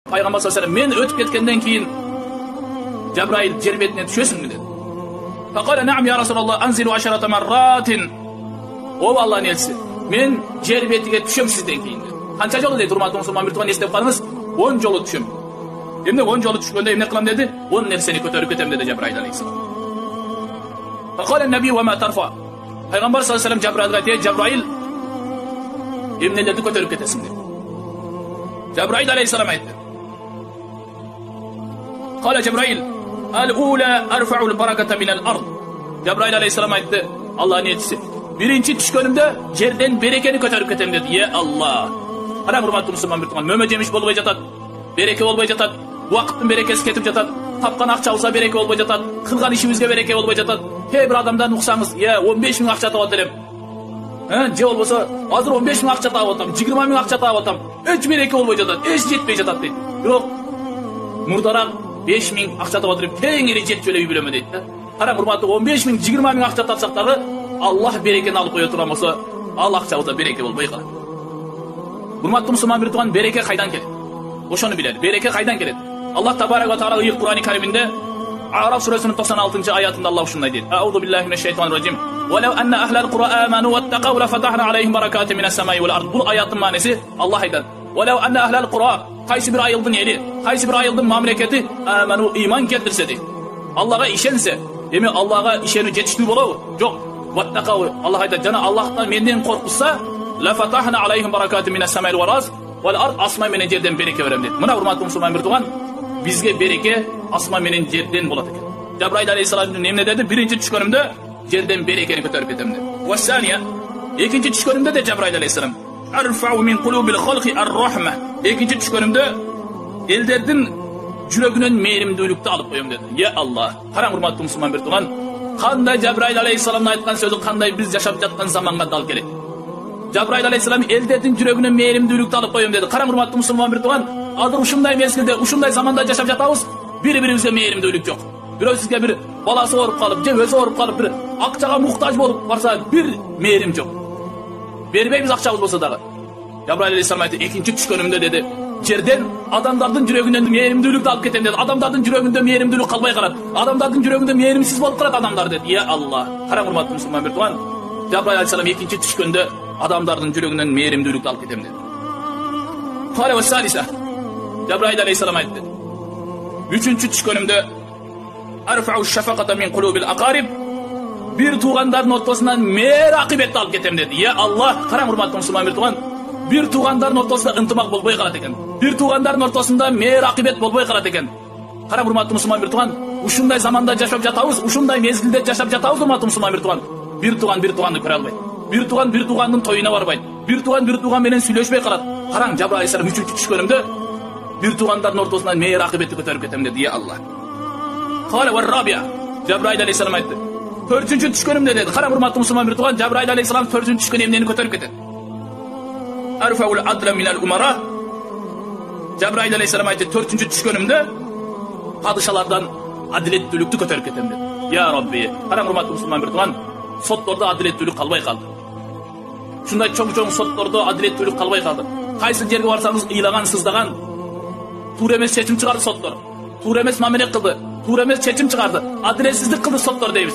Пайgambar sallallahu aleyhi ve sellem men ötüp ketkenden keyin Cebrail yer betine düşösüngmü dedi. Faqala na'am ya Rasulullah anzilu 10 marratin. O Allah'ın elçisi. Men yer betiga düşöm sizden keyin dedi. Kança jolu dedi hurmatly musulman bir tugan estep kalыңыз? 10 jolu düşöm. Emne 10 jolu düşkönde emne kılam dedi? 10 nerseni kötörüp ketem dedi Cebrail aleyhisselam. Faqala nabi ve ma tarfa. Peygamber sallallahu aleyhi ve sellem Cebrail'e aytdı, Cebrail emnelerdi kötörüp ketesin dedi. Cebrail aleyhisselam aytdı. Qala Cebrail al-ula arfa'ul barakata minal ard. Cebrail aleyhisselam aytdı, Allah'ın elçisi. Birinci düşkönümde yerden berekeni kötörüp ketem dedi. Ya Allah. Ana hurmatly musulman bir tugan möme jemiş bolbay jatat. Bereke bolbay jatat. Wagtyň berekesi ketip jatat. Tapkan akçabıza bereke bolbay jatat. Kılgan işimizge bereke bolbay jatat. Hey bir adamdan uksaňyz, ya 15 000 akça tapap atalım. Je bolbosa hazır 15 000 akça tapap atam, 20 000 akça tapap atam. Hiç bereke bolbay jatat, hiç jetpey jatat deydi. Birok murdarak 5 000 akça tapap atalım, teňiri jet jölöp bileme deydi. Kara hurmatly 15 000, 20 000 akça tapsak dagı Allah berekeni alıp koya turan bolsa, al akçabıza bereke bolbay kalat. Hurmatly musulman bir tugan bereke kaydan keledi? Oşonu bileli. Bereke kaydan keledi? Allah Tebarek ve Teala ıyık Kur'an-ı Kerim'inde Araf suresinin 96. ayetinde Allah şunday deydi. Euzu billahi mineşşeytanirracim. Ve lev enne ehlel Qura amanu vettaqav lefatahna aleyhim berakatin mine's semai vel ard. Bu ayetin manası Allah aytadi. Ve lev enne ehlel Qura, qaysi bir ayıldın eli, qaysi bir ayıldın mamleketi amanu iman keltirse deydi. Allah'a işense, demi Allah'a işeni jetişli bolabu? Jok. Vettaqav Allah aytadi. Jana Allah'tan menden korksa lefatahna aleyhim berakatin mine's semai vel ard. Vel ard asma menen jerden bereke berem deydi. Mına hurmatly musulman bir tugan bizge bereke asma menen jerden bolat eken. Cebrail aleyhisselam nemne dedi? Birinci düşkönümde jerden berekeni kötörüp ketem dedi. Ve saniye, ikinci düşkönümde de Cebrail aleyhisselam arfa'u min kulubil halqi ar-rahme. İkinci düşkönümde ellerden jürögünün mehrimdүүлükti alıp koyum dedi. Ya Allah, kara hurmatly musulman bir tugan, kanday Cebrail aleyhisselamın aytkan sözü kanday biz yaşap jatkan zamanга dal kelek. Cebrail aleyhisselam ellerden jürögünün mehrimdүүлükti alıp koyum dedi. Kara hurmatly musulman bir tugan, adır uşunday mezgilde, uşunday zamanda yaşap jatabız, bir-birimizge mehrimdүүлük jok. Birөө sizge bir balası orup kalıp, je özü orup kalıp, bir akçaga muhtaç bolup barsa bir mehrim jok. Berbeymiz akçabız bolsa dagı. Cebrail aleyhisselam aytdı, ikinci düşkönümde dedi, jerden adamdardın jürögünden mehrimdүүлükti alıp ketem dedi. Adamdardın jürögünde mehrimdүүлük kalbay kalat. Adamdardın jürögünde mehrimsiz bolup kalat adamlar dedi. Ya Allah. Kara hurmatly musulman bir tugan, Cebrail aleyhisselam ikinci düşkönde adamdardın jürögünden mehrimdүүлükti alıp ketem dedi. Qala ve salisa. Cebrail aleyhisselam aytdı. Üçüncü düşkönümde arfa'u şefaqata min kulubil aqarib. Bir tuğandarın ortasından mehr akıbetli alıp ketem dedi. Ya Allah, kara hurmatly musulman bir tugan, bir tuğandarın ortasında ıntımak bolbay kalat eken. Bir tuğandarın ortasında mehr akıbet bolbay kalat eken. Kara hurmatly musulman bir tugan, uşunday zamanda yaşap jatabız, uşunday mezgilde yaşap jatabız hurmatly musulman bir tugan. Bir tuğan bir tuğanды köre albayt. Bir tuğan bir tuğandın toyuna barbayt. Bir tuğan menen süйлöşpey kalat. Karaң Cebrail aleyhisselam üçüncü düşkönümde bir tuğandarın ortasından mehr akıbetli kötörüp ketem dedi. Ya Allah. Qala ve rabia. Cebrail aleyhisselam aytdı. Dördüncü düşkönümde dedi. Kara hurmatly musulman bir tugan, Cebrail aleyhisselam dördüncü düşkönü emneni kötörüp ketedi. Arfa'ul adla minal umara. Cebrail aleyhisselam aytdı. Dördüncü düşkönümde padişalardan adiletlülükti kötörüp ketem dedi. Ya Rabbi. Kara hurmatly musulman bir tugan, sotlarda adiletlülük kalbay kaldı. Şunday çoğ sotlarda adiletlülük kalbay kaldı. Qaysı jerge barsaňyz ıylagan, sızdagan, tour emes seçim çıgardı sotlar. Tour emes mamelek kıldı. Tour emes seçim çıgardı. Adaletsizlik kıldı sotlar deymiz.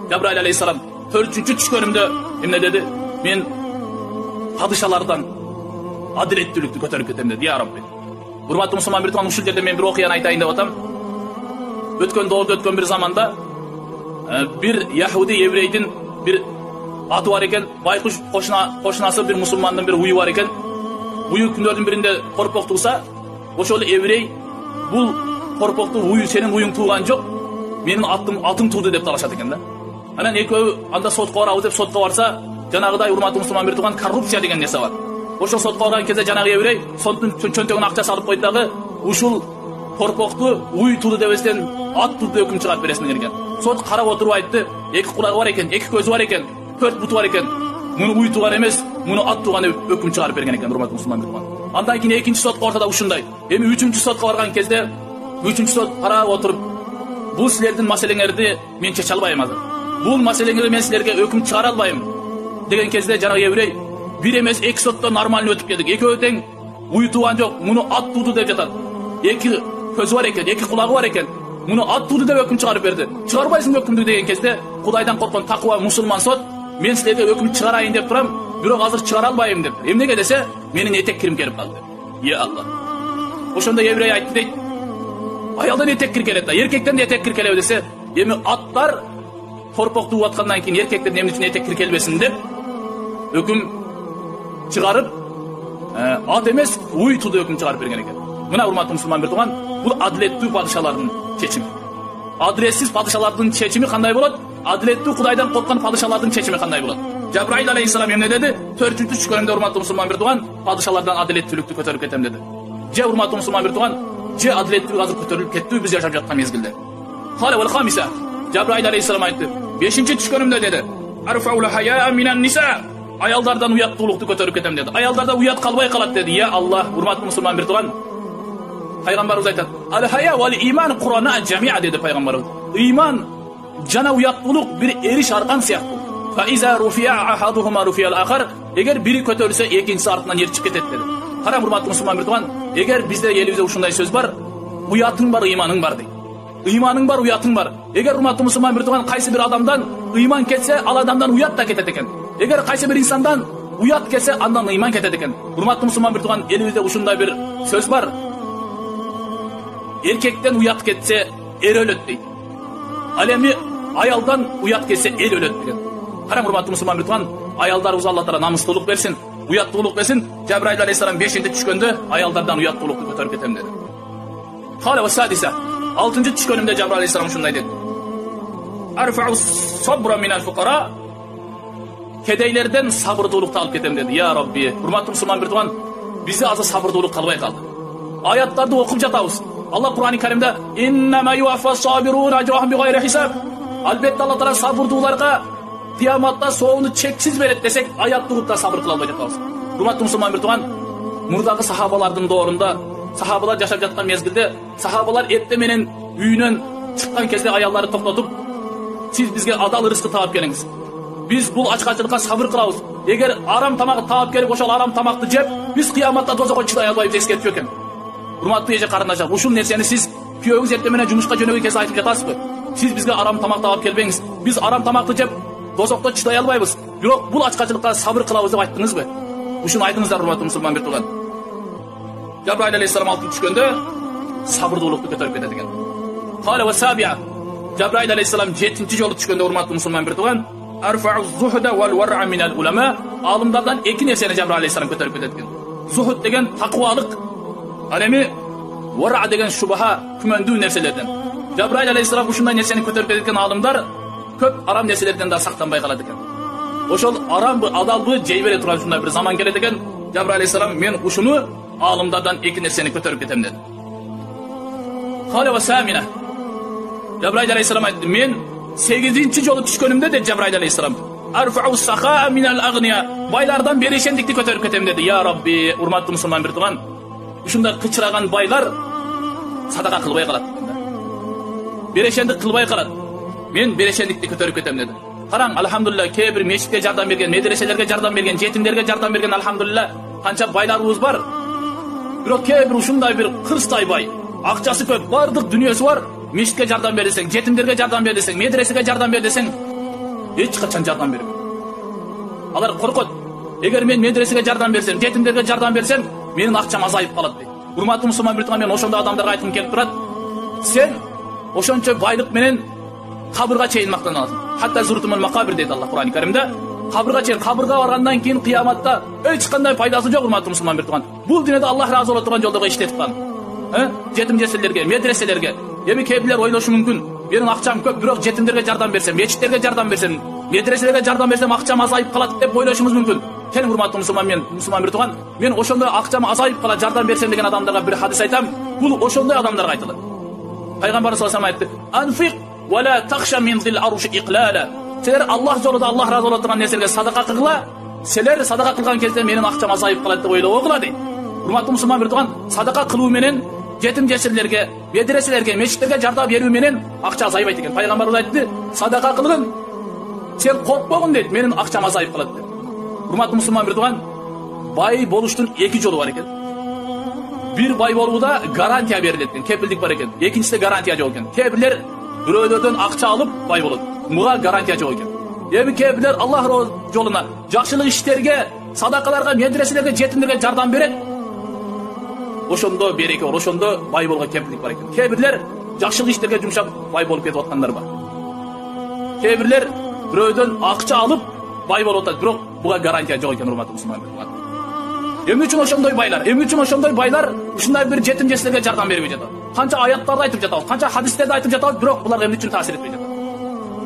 Cebrail aleyhisselam 4. düşkönümde emne dedi? Men padişalardan adiletlülükti kötörüp ketem dedi. Ya Rabbi. Hurmatly musulman bir tugan, uşul jerde men bir okuyan aytayın dep atam. Ötken doğru ötken bir zamanda bir Yahudi evreydin bir atı var eken, baykuş koşunası bir musulmandın bir uyu var eken, uyu kündördün birinde korpok tuğsa, oşolu evrey, bul korpoktu uyu, senin uyun tuğan jok, benim atım tuğdu dep talaşat eken da. Anan ekö anda sotqa barabız dep sotqa barsa, janagıday hurmatly musulman bir tugan korrupsiya degen nese var. Oşo sotqa bargan keze janagı evrey, sottun çöntögüne akça salıp koydu dagı, uşul korpoktu uyu tuğdu debesden at tuğdu öküm çıkarıp beresine gereken. Sot qarap oturup aytdı, eki kulağı var eken, eki közü var eken, 4 butu var eken, bunu uyu tuğan emes, bunu at tuğan öküm çıkarıp bergen eken hurmatly musulman bir tugan. Andan keyin ikinci sotqa ortada uşunday. Emi üçüncü sotqa bargan kezde, üçüncü sot qarap oturup, bu sizlerden meseleňerdi men çeçe albayım azır. Bu meseleňerdi men sizlerge öküm çıkara albayım degen kezde janagı evrey, bir emes iki sotda normalni ötüp keldik. Ekөө teň uyu tuğan jok, bunu at tuğdu dep jatat. эки көзү бар экен, эки кулагы бар экен. Муну аттууду деп өкүм чыгарып берди. Чыгарбайсың өкүмдү деген кезде Кудайдан корккон такыба мусулман сот мен силерге өкүм чыгарайын деп турам, бирок азыр чыгара албайм деп. Эмнеге десе, менин этек кирим келип калды. Я Аллах. Ошондо еврей айтты дейт. Аялдан этек кир келет да, эркектен де этек кир келеби десе, эми аттар торпок тууп аткандан кийин эркектер эмне үчүн этек кир келбесин деп өкүм чыгарып, ат эмес, уй туду өкүм чыгарып берген экен. Мына урматтуу мусулман бир туган, бул адилеттүү падышалардын чечими. Адилетсиз падышалардын чечими кандай болот? Адилеттүү Кудайдан корккон падышалардын чечими кандай болот? Жабраил алейхиссалам эмне деди? 4-чү түшкөндө урматтуу мусулман бир туган, падышалардан адилеттүүлүктү көтөрүп кетем деди. Же урматтуу мусулман бир туган, же адилеттүүлүк азыр көтөрүлүп кеттү биз жашап жаткан мезгилде. Кала вал хамиса. Жабраил алейхиссалам айтты. 5-чи түшкөнүмдө деди. Арфаул хая минан ниса. Аялдардан уяттуулукту көтөрүп кетем деди. Аялдарда уят калбай калат деди. Я Аллах, урматтуу мусулман бир туган. Пайгамбарыбыз айтат. Ал хая вал иман курана жамиа деди пайгамбарыбыз. Иман жана уяттуулук бир эриш аркан сыяктуу. Fa iza rufi'a ahaduhuma rufi'a al-akhar. Эгер бири көтөрүлсө, экинчиси артынан ээрчип кетет деди. Кара урматтуу мусулман бир туган, эгер бизде элибизде ушундай сөз бар, уятың бар, ыйманың бар дейт. Ыйманың бар, уятың бар. Эгер урматтуу мусулман бир туган кайсы бир адамдан ыйман кетсе, ал адамдан уят да кетет экен. Эгер кайсы бир инсандан уят кетсе, андан ыйман кетет экен. Урматтуу мусулман бир туган, элибизде ушундай бир сөз бар. Эркектен уят кетсе, эр өлөт дейт. Ал эми аялдан уят кетсе, эл өлөт деген. Кара урматтуу мусулман бир туган, аялдарыбыз Алла Таала намыстуулук берсин, уяттуулук берсин. Жабраил алейхиссалам 5-ти түшкөндө аялдардан уяттуулукту көтөрүп кетем деди. Кала ва садиса. 6-чы түшкөнүмдө Жабраил алейхиссалам ушундай деди. Арфау сабра минал фуқара. Кедейлерден сабырдуулукту алып кетем деди. Я Рабби, урматтуу мусулман бир туган, бизде азыр сабырдуулук калбай калды. Аяттарды окуп жатабыз. Алла Кур'ан-ы Каримде иннама юаффас сабирун ажрахум бигайри хисаб. Албетте Алла Таала сабырдууларга кыяматта соону чексиз берет десек, аятты угуп да сабыр кыла албай жатабыз. Урматтуу мусулман бир туган, мурдагы сахабалардын доорунда, сахабалар жашап жаткан мезгилде, сахабалар эрте менен үйүнөн чыккан кезде аялдары токтотуп, сиз бизге адал рызкы таап келиңиз. Биз бул ачкачылыкка сабыр кылабыз. Эгер арам тамак таап келип, ошол арам тамакты жеп, биз кыяматта тозокко чыдай албайбыз, эскертип экен. Урматтуу эже карындашlar, ушул нерсени сиз күйөөңүз эрте менен жумушка жөнөгөн кезде айтып жатасызбы? Сиз бизге арам тамак таап келбеңиз. Биз арам тамакты жеп тозокто чыдай албайбыз. Бирок бул ачкачылыкка сабыр кылабыз деп айттыңызбы? Ушуну айтыңыздар, урматтуу мусулман бир туган. Жабраил алейхиссалам алып түшкөндө сабырдуулукту көтөрүп кетет экен. Кала ва сабия. Жабраил алейхиссалам 7-чи жолу түшкөндө, урматтуу мусулман бир туган, арфау зухда вал вар'a минал улама. Алымдардан эки нерсени Жабраил алейхиссалам көтөрүп кетет экен. Зухд деген такыбалык, ал эми вар'a деген шубаха, күмөндүү нерселерден. Жабраил алейхиссалам ушундай нерсени көтөрүп кеткен алымдар көп арам нерселерден да сактанбай калат экен. Ошол арамбы, адалбы жей бере турган ушундай бир заман келет экен. Жабраил алейхиссалам мен ушуну алымдардан эки нерсени көтөрүп кетем деди. Кала ва самина. Жабраил алейхиссалам айтты, мен 8-чи жолу түшкөнүмдө деди Жабраил алейхиссалам, арфау саха минал агния. Байлардан берешендикти көтөрүп кетем деди. Я Рабби, урматтуу мусулман бир туган, ушундай кычыраган байлар садака кылбай калат. Берешендик кылбай калат. Мен берешендикти көтөрүп кетем деди. Караң, алхамдулилла, кээ бир мешитке жардам берген, медреселерге жардам берген, жетимдерге жардам берген, алхамдулилла, канча байларыбыз бар. Бирок кээ бир ушундай бир кырстай бай, акчасы көп, бардык дүнүйөсү бар, мешитке жардам бер десең, жетимдерге жардам бер десең, медресеге жардам бер десең, эч качан жардам бербейт. Алар коркот. Эгер мен медресеге жардам берсем, жетимдерге жардам берсем, менин акчам азайып калат дейт. Урматтуу мусулман бир туган, мен ошондой адамдарга айткым келип турат. Сен ошончо байлык менен кабырга чейин мактаналсың. Хатта зуртумул макабир дейт Алла Кур'ан-ы Каримде. Кабырга чейин, кабырга баргандан кийин кыяматта эч кандай пайдасы жок, урматтуу мусулман бир туган. Бул дүйнөдө Аллах разы болот турган жолдорго иштетип калган. Жетим жесирлерге, медреселерге. Эми кээбирлер ойлошу мүмкүн, менин акчам көп, бирок жетимдерге жардам берсем, мечиттерге жардам берсем, медреселерге жардам берсем акчам азайып калат деп ойлошубуз мүмкүн. Келиң урматтуу мусулман бир туган, мен ошондой акчам азайып калат, жардам берсем деген адамдарга бир хадис айтам. Бул ошондой адамдарга айтылат. Пайгамбар саллаллаху алейхи ва саллям айтты: "Анфиq ва ла тахша мин зил аруш иqlala." Силер Аллах жолунда, Аллах разы болот турган нерселерге садака кылгыла. Силер садака кылган кезде менин акчам азайып калат деп ойлогула дейт. Урматтуу мусулман бир туган, садака кылуу менен жетим жесирлерге, медреселерге, мечиттерге жардам берүү менен акча азайбайт экен. Пайгамбарыбыз айтты: "Садака кылгын. Сен коркпогун" дейт, "Менин акчам азайып калат" деп. Урматтуу мусулман бир туган, бай болуштун эки жолу бар экен. bir bay bolguda garantiya berilet eкен, kepildik бар eкен. Экинчисinde гарантия жок eкен. Кепилер бирөөлөрдөн акча алып бай болот. Буга гарантия жок eкен. Эми кепилер Аллах жолуна, жакшылык иштерге, садакаларга, медреселерге, жетимдерге жардам берет. Ошондо береке бар, ошондо бай болгон кепилдик бар экен. Кепилер жакшылык иштерге жумшап бай болуп кетип аткандар бар. Кепилер бирөөдөн акча алып бай болуп атат, бирок буга гарантия жок экен, урматтуу мусулмандар. Эмне үчүн ошондой байлар? Эмне үчүн ошондой байлар ушундай бир жетим жестерге жардам бербей жатат? Канча аяттарды айтып жатабыз, канча хадистерди айтып жатабыз, бирок булар эмне үчүн таасир этпей жатат?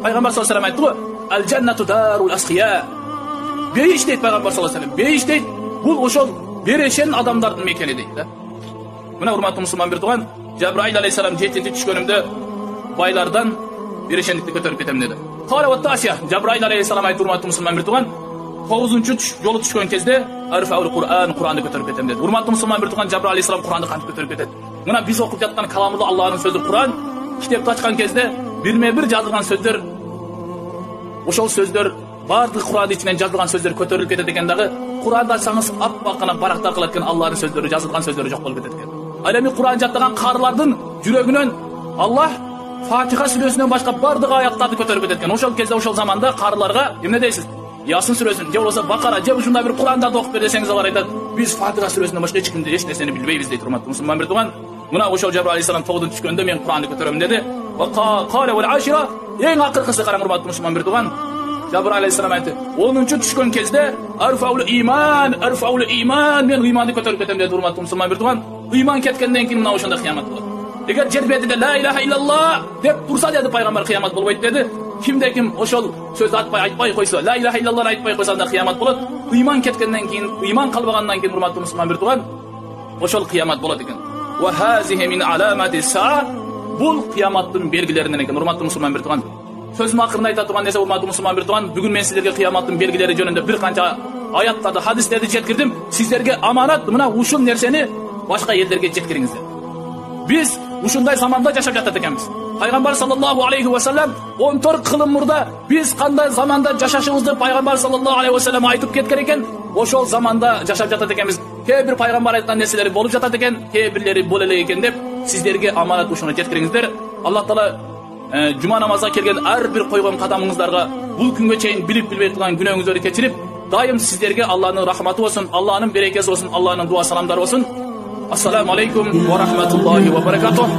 Пайгамбар саллаллаху алейхи вассалам айтты го: "Ал-джаннату дарул асхия." Бейиш дейт Пайгамбар саллаллаху алейхи вассалам. Бейиш дейт, бул ошол берешен адамдардын мекени дейт да. Мына урматтуу мусулман бир туган, Жабраил алейхиссалам жетинти түшкөнүмдө байлардан берешендикти көтөрүп кетем деди. Кара ва тасия. Жабраил алейхиссалам айтты, урматтуу мусулман бир туган, 9-чу жолу түшкөн кезде арфаул Кур'ан, Куранды көтөрүп кетем деди. Урматтуу мусулман бир туган, Жабраил алейхиссалам Куранды кантип көтөрүп кетет? Мына биз окуп жаткан каламулла Аллахтын сөзү Кур'ан, китепти ачкан кезде бирме-бир жазылган сөздөр, ошол сөздөр бардык Кур'андын ичинен жазылган сөздөр көтөрүлүп кетет экен дагы. Кур'анды ачсаңыз аппак гана барактар кылат экен, Аллахтын сөздөрү, жазылган сөздөрү жок болуп кетет экен. Ал эми Кур'ан жаттаган каарылардын жүрөгүнөн Аллах Фатиха сүрөсүнөн башка бардык аяттарды көтөрүп кетет экен. Ошол кезде, ошол заманда каарыларга эмне дейсиз? Ясын сүрөсүн, же болбосо Бакара, же ушундай бир Кур'андарды окуп бер десеңиз, алар айтат, биз Фатиха сүрөсүнөн башка эч нерсени билбейбиз дейт, урматтуу мусулман бир туган. Мына ошол Жабраил алейхиссалам тогдон түшкөндө мен Куранды көтөрөм деди. Ва кала вал ашира, эң акыркысы караң, урматтуу мусулман бир туган. Жабраил алейхиссалам айтты, 10-чу түшкөн кезде арфаул иман, мен ыйманды көтөрүп кетем деди, урматтуу мусулман бир туган. Ыйман кеткенден кийин мына ошондо кыямат болот. Эгер жер бетинде ла илаха иллаллах деп турса деди пайгамбар, кыямат болбойт деди. Кимде ким ошол сөздү айтпай койсо, ла илаха иллаллах айтпай койсо анда кыямат болот. Ыйман кеткенден кийин, ыйман калбагандан кийин, урматтуу мусулман бир туган, ошол кыямат болот экен. Ва хазихи мин аламати са, бул кыяматтын белгилеринен экен, урматтуу мусулман бир туган. Сөзүм акырында айта турган нерсе, урматтуу мусулман бир туган, бүгүн мен силерге кыяматтын белгилери жөнүндө бир канча аяттарды, хадистерди жеткирдим. Сиздерге аманат, мына ушул нерсени башка элдерге жеткириңиздер. Биз ушундай заманда жашап жатат экенбиз. Пайгамбар саллаллаху алейхи ва саллям 14 кылым мурда биз кандай заманда жашашыбызды Пайгамбар саллаллаху алейхи ва саллям айтып кеткен экен. Ошол заманда жашап жатат экенбиз. Кээ бир пайгамбар айткан нерселери болуп жатат экен, кээ бирлери боло элек экен деп сиздерге аманат ушуну жеткириңиздер. Аллах таала жума намазга келген ар бир койгон кадамыңыздарга бул күнгө чейин билип билбей турган күнөөңүздөрдү кечирип, дайым сиздерге Аллахнын рахматы болсун, Аллахнын берекеси болсун, Аллахнын дуа саламдары болсун. Ассаламу алейкум ва рахматуллахи ва баракатух.